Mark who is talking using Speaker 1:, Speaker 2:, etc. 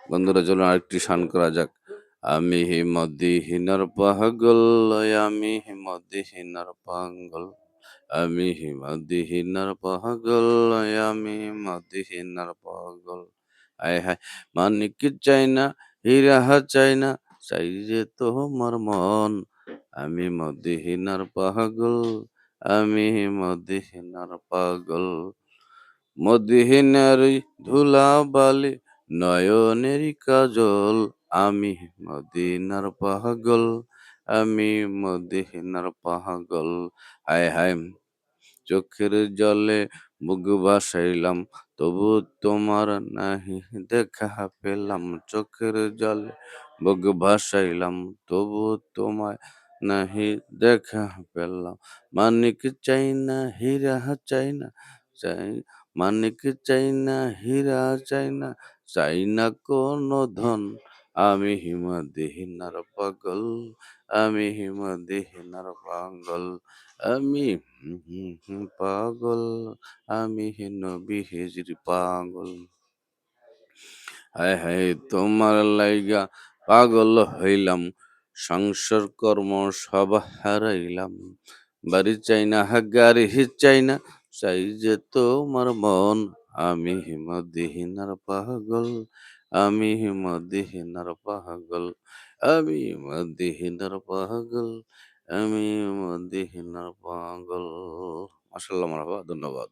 Speaker 1: বন্ধুরা চলুন আরেকটি শান করা যাক। আমি মদিহিনার পাগল, আমি মদিহিনার পাগল, আমি মদিহিনার পাগল, আমি মদিহিনার পাগল। আয় হায়! মানিক চাই না, হীরা চাই না, চাই যে তোমার মন। আমি মদিহিনার পাগল, আমি মদিহিনার পাগল। মদিহিনারই ধুলাবালি নয়নেরই কাজল, আমি মদিনার পাগল, আমি মদিনার পাগল। হায় হায়! চোখের জলে বুক ভাসাইলাম, তবু তোমার নাহি দেখা পেলাম। চোখের জলে বুক ভাসাইলাম, তবু তোমায় নাহি দেখা পেলাম। মানিক চাই না, হীরা চাই না, চাই মানিক চাই না, হীরা চাই না, চাই না কোনো ধন। আমি মদিনার পাগল, আমি মদিনার পাগল, আমি পাগল, আমি নবী হিজরি পাগল। হায় হায়! তোমার লাইগা পাগল হইলাম, সংসার কর্ম সব হারাইলাম। বাড়ি চাই না, গাড়ি চাই না, চাই যে তোমার মন। আমি মদিনার পাগল, আমি মদিনার পাগল, আমি মদিনার পাগল, আমি মদিনার পাগল। মাশাআল্লাহ, মারহাবা, ধন্যবাদ।